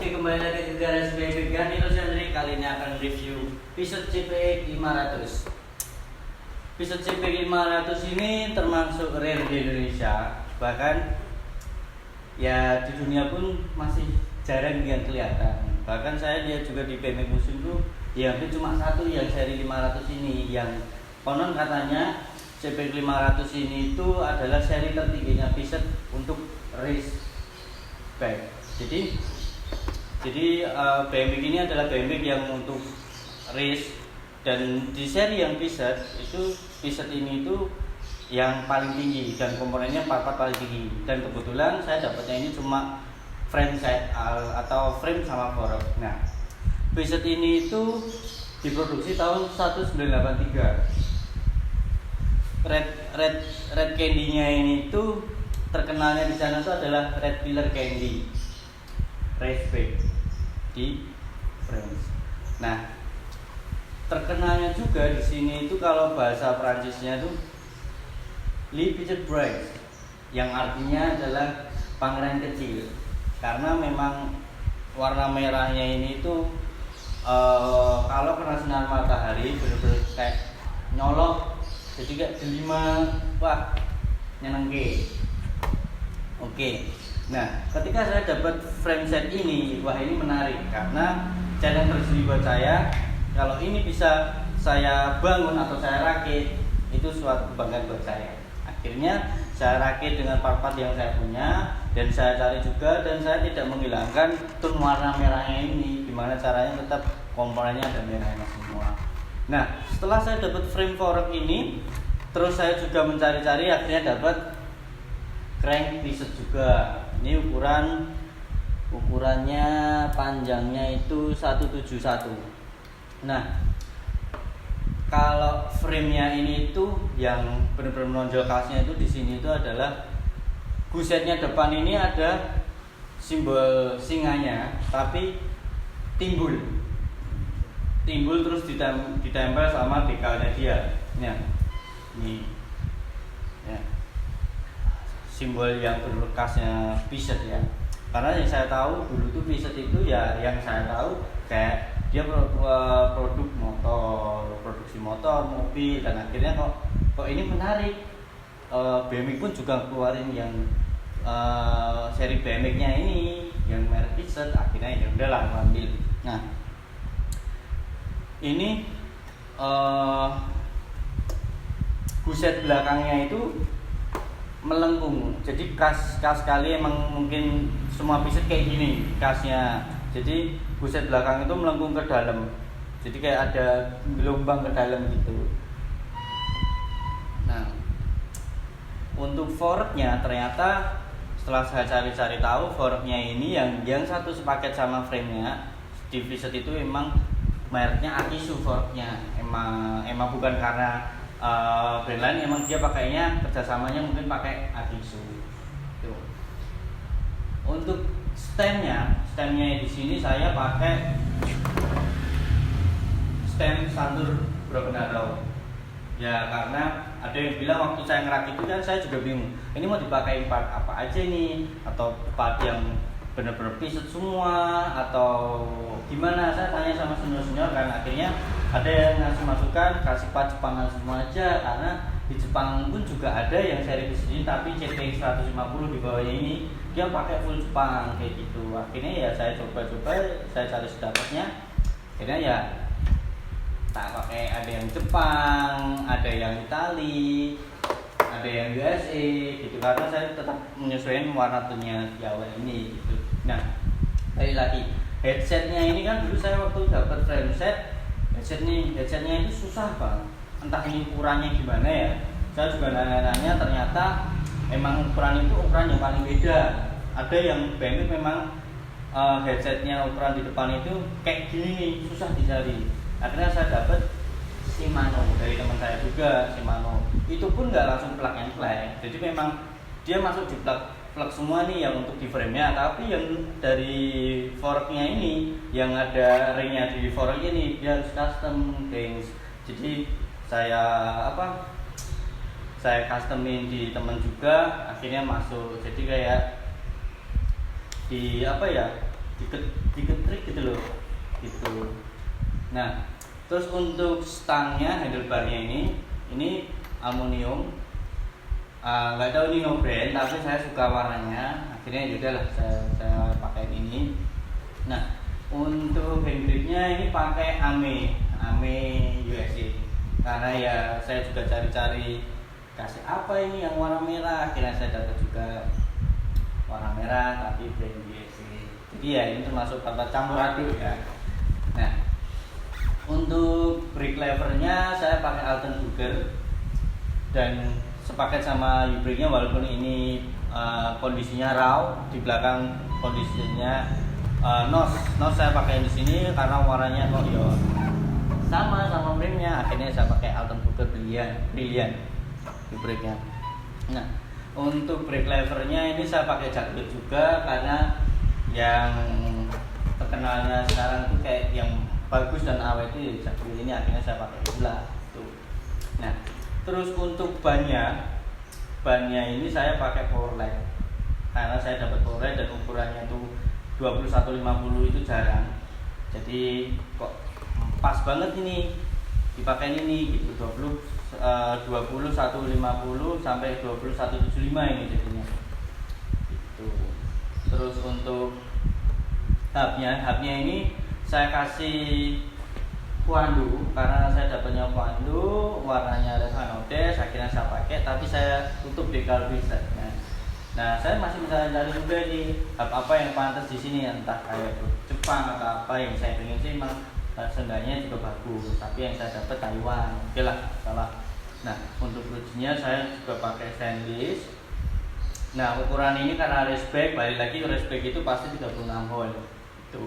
Oke, kembali lagi ke Garasi Bebek Gani Rosandri. Kali ini akan review Peugeot CPX 500. Peugeot CPX 500 ini termasuk rare di Indonesia. Bahkan ya di dunia pun masih jarang yang kelihatan. Bahkan saya lihat juga di BMX Museum itu ya hampir cuma satu yang seri 500 ini, yang konon katanya CPX 500 ini itu adalah seri tertingginya Peugeot untuk race bike. Jadi BMX ini adalah BMX yang untuk race, dan di seri yang Peugeot ini itu yang paling tinggi dan komponennya part-part paling tinggi. Dan kebetulan saya dapatnya ini cuma frame set atau frame sama fork. Nah, Peugeot ini itu diproduksi tahun 1983. Red candy-nya ini itu terkenalnya di sana itu adalah Red Pillar Candy Raceback di France. Nah, terkenalnya juga di sini itu kalau bahasa Prancisnya itu Le Petit Prince, yang artinya adalah pangeran kecil, karena memang warna merahnya ini itu kalau kena sinar matahari bener-bener kayak nyolok, jadi kayak delima, wah nyenengke. Oke. Nah, ketika saya dapat frame set ini, wah ini menarik karena challenge tersendiri buat saya. Kalau ini bisa saya bangun atau saya rakit, itu suatu kebanggaan buat saya. Akhirnya saya rakit dengan part-part yang saya punya, dan saya cari juga, dan saya tidak menghilangkan tone warna merahnya ini. Gimana caranya tetap komponennya ada merahnya semua. Nah, setelah saya dapat frame fork ini, terus saya juga mencari-cari, akhirnya dapat crank Peugeot juga. Ini ukurannya panjangnya itu 171. Nah, kalau frame-nya ini itu yang benar-benar menonjol khasnya itu di sini itu adalah gusetnya depan ini ada simbol singanya, tapi timbul terus ditempel sama dekalnya dia. Nah, ini ya, simbol yang berkasnya Peugeot ya. Karena yang saya tahu dulu tuh Peugeot itu ya, yang saya tahu kayak dia produk motor, produksi motor, mobil, dan akhirnya kok ini menarik. BMX pun juga keluarin yang seri BMX-nya ini yang merek Peugeot, akhirnya ya udahlah ambil. Nah, ini guset belakangnya itu melengkung, jadi kas kali emang mungkin semua Peugeot kayak gini kasnya. Jadi guset belakang itu melengkung ke dalam, jadi kayak ada gelombang ke dalam gitu. Nah, untuk forknya ternyata setelah saya cari-cari tahu, forknya ini yang satu sepaket sama frame-nya di Peugeot itu emang mereknya Akisu forknya. Emang bukan karena brand lain, emang dia pakainya kerjasamanya mungkin pakai Akisu. Tuh. Untuk stemnya di sini saya pakai stem Santur Broken Arrow. Ya karena ada yang bilang waktu saya ngerakit itu kan saya juga bingung. Ini mau dipakai part apa aja nih, atau part yang benar-benar Peugeot semua atau gimana? Saya tanya sama senior-senior, kan akhirnya ada yang ngasih masukan kasih part Jepangan semua aja, karena di Jepang pun juga ada yang seri Peugeot ini tapi CPX 150 di bawahnya ini dia pakai full Jepang kayak gitu. Akhirnya ya saya coba-coba, saya cari sedapatnya, akhirnya ya tak pakai, ada yang Jepang, ada yang Itali, ada yang USA gitu, karena saya tetap menyesuaikan warna tonnya di awal ini gitu. Nah, balik lagi headsetnya ini kan dulu saya waktu dapat frame set headsetnya itu susah banget, entah ini ukurannya gimana ya. Saya juga nanya-nanya, ternyata emang ukuran itu ukuran yang paling beda. Ada yang BMX memang headsetnya ukuran di depan itu kayak gini nih, susah dicari. Akhirnya saya dapat Shimano dari teman saya juga, Shimano. Itu pun nggak langsung plug and play, jadi memang dia masuk di plug semua nih yang untuk di frame-nya, tapi yang dari fork-nya ini yang ada ringnya di fork ini dia harus custom things. Jadi saya customin di teman juga, akhirnya masuk. Jadi kayak di diketrik gitu loh gitu. Nah terus untuk stangnya, handlebarnya ini aluminium. Nggak tahu ini no brand, tapi saya suka warnanya, akhirnya yaudah lah saya pakai ini. Nah untuk handgripnya ini pakai AME USA, karena ya saya juga cari-cari kasih apa ini yang warna merah, akhirnya saya dapat juga warna merah tapi brand USA. Jadi ya ini termasuk tanpa campur aduk ya. Nah untuk brake levernya saya pakai Alten Burger dan sepaket sama U-brake-nya, walaupun ini kondisinya raw, di belakang kondisinya nos saya pakai di sini karena warnanya kok ya sama rimnya, akhirnya saya pakai Alten Burger Brilliant U-brake-nya. Nah untuk brake levernya ini saya pakai Jacquard juga, karena yang terkenalnya sekarang tuh kayak yang bagus dan awet itu Jacquard ini, akhirnya saya pakai pula tuh. Nah terus untuk bannya ini saya pakai Powerlite, karena saya dapat Powerlite dan ukurannya tuh 2150 itu jarang, jadi kok pas banget ini dipakai ini gitu. 2150 sampai 2175 ini jadinya gitu. Terus untuk hubnya ini saya kasih Puando, karena saya dapatnya Puando warnanya red anodes, akhirnya saya pakai, tapi saya tutup dekal bisanya. Nah saya masih mencari juga di hub apa yang pantas di sini, entah kayak Jepang atau apa, yang saya pengen sih emang seenggaknya juga bagus, tapi yang saya dapat Taiwan, oke lah salah. Nah untuk rujinya saya juga pakai stainless. Nah ukuran ini karena raceback, balik lagi raceback itu pasti 36 hole itu.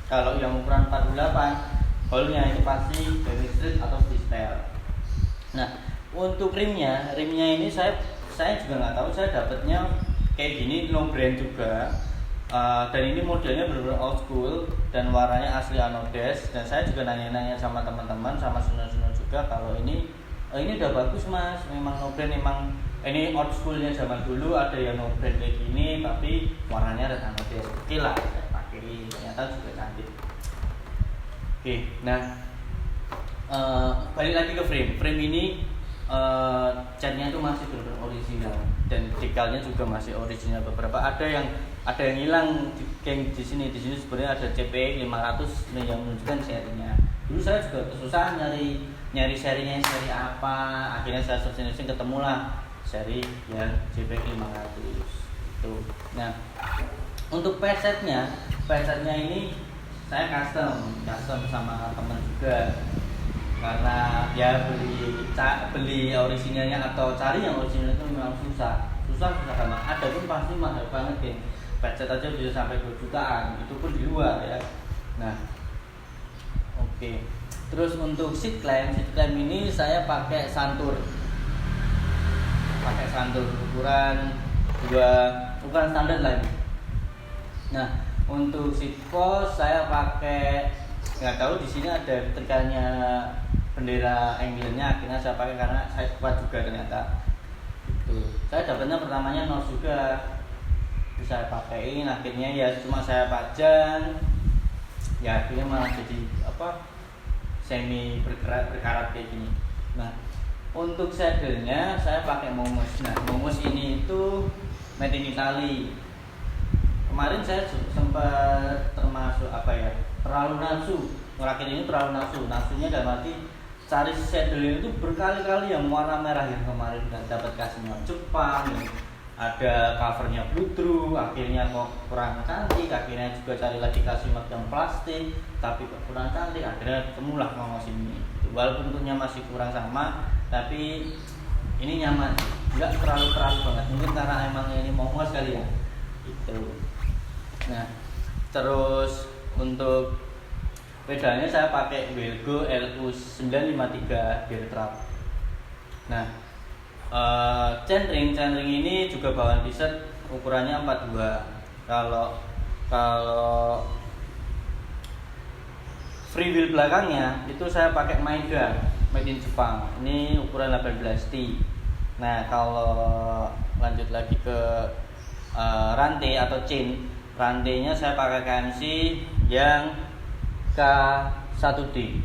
Kalau yang ukuran 48 hole-nya itu pasti dari street atau freestyle. Nah untuk rimnya ini saya juga nggak tahu, saya dapatnya kayak gini, no brand juga. Dan ini modelnya benar-benar old school dan warnanya asli anodes. Dan saya juga nanya-nanya sama teman-teman, sama sunan-sunan juga, kalau ini udah bagus mas, memang no brand, memang ini old schoolnya zaman dulu, ada yang no brand kayak gini tapi warnanya red anodes. Oke lah saya pakai, ternyata juga cantik. Oke, nah balik lagi ke frame ini, catnya itu masih benar-benar original dan dekalnya juga masih original. Beberapa ada yang hilang di sini sebenarnya ada CP 500 nih yang menunjukkan serinya. Dulu saya juga kesusahan nyari serinya, seri apa, akhirnya saya searching ketemulah seri yang CP 500 itu. Nah untuk presetnya ini saya custom sama teman juga, karena ya beli originalnya atau cari yang original itu memang susah karena ada pun pasti mahal banget ya. Preset aja bisa sampai 2 jutaan, itu pun di luar ya. Nah oke. Terus untuk seat clamp ini saya pakai Santur ukuran standar lagi. Nah untuk seat post saya pakai, nggak tahu di sini ada tekannya bendera Englandnya, akhirnya saya pakai karena saya kuat juga ternyata. Itu saya dapatnya pertamanya nos juga, bisa saya pakaiin, akhirnya ya cuma saya pajang, ya akhirnya malah jadi semi berkarat kayak gini. Nah untuk saddle-nya saya pakai Momos. Nah Momos ini itu made in Italy. Kemarin saya sempat termasuk terlalu nafsu ngerakit ini, nafsunya dalam arti cari saddle itu berkali-kali yang warna merah, yang kemarin dapat kasihnya Jepang, ada covernya Bluetooth, akhirnya kok kurang cantik, akhirnya juga cari lagi kasih yang plastik tapi kok kurang cantik, akhirnya ketemulah Momos ini. Walaupun bentuknya masih kurang sama, tapi ini nyaman, nggak terlalu keras banget, mungkin karena emang ini Momos kali ya gitu. Nah terus untuk pedalnya saya pakai Wilgo LU953 Bear Trap. Nah chainring ini juga bawaan t-shirt, ukurannya 42. Kalau free wheel belakangnya itu saya pakai Maida made in Jepang, ini ukuran 18T. Nah kalau lanjut lagi ke rantai atau chain rantainya saya pakai KMC yang K1D.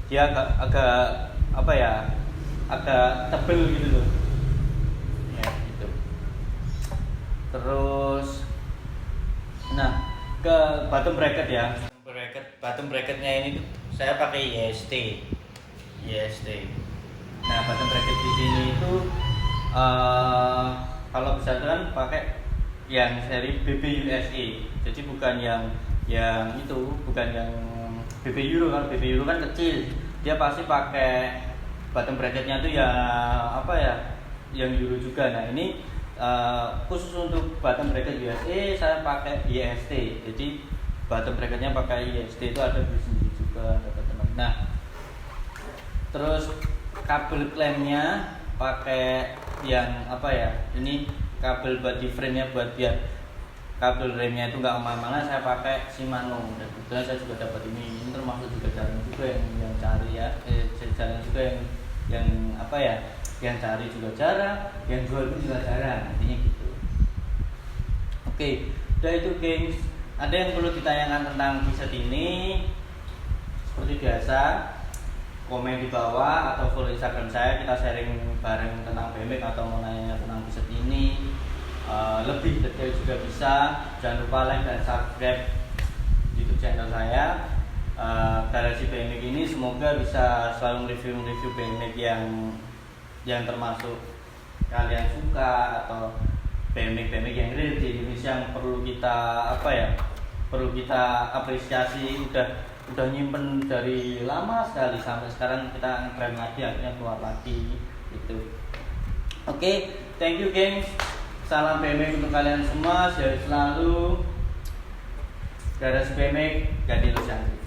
Dia agak apa ya, agak tebel gitu loh ya gitu. Terus nah ke bottom bracket ya, bottom bracketnya ini saya pakai IST. Nah bottom bracket di sini itu kalau bisa kan pakai yang seri BB USA, jadi bukan yang itu, bukan yang BB Euro. Kalau BB Euro kan kecil, dia pasti pakai bottom bracketnya tuh ya apa ya, yang Euro juga. Nah ini khusus untuk bottom bracket USA saya pakai IST, jadi bottom bracketnya pakai IST itu ada di sini juga teman-teman. Nah terus kabel klemnya pakai yang apa ya, ini kabel body frame nya buat biar kabel remnya itu nggak kemana-mana, saya pakai Shimano. Dan kebetulan saya juga dapat ini termasuk juga jarang juga yang cari ya, jarang juga yang apa ya, yang cari juga jarang, yang jual pun juga jarang, artinya gitu. Oke, udah itu gengs. Ada yang perlu ditanyakan tentang preset ini? Seperti biasa, komen di bawah atau follow Instagram saya, kita sharing bareng tentang BMX atau mau nanya tentang preset ini. Lebih detail juga bisa. Jangan lupa like dan subscribe YouTube channel saya. Garasi BMX ini semoga bisa selalu review BMX yang termasuk kalian suka, atau BMX yang real di Indonesia yang perlu kita apa ya, perlu kita apresiasi. Udah nyimpen dari lama sekali sampai sekarang kita ngetrend lagi, akhirnya keluar lagi gitu. Oke, thank you gengs. Salam BMX untuk kalian semua, sehat selalu. Garasi BMX, ganti lu cantik.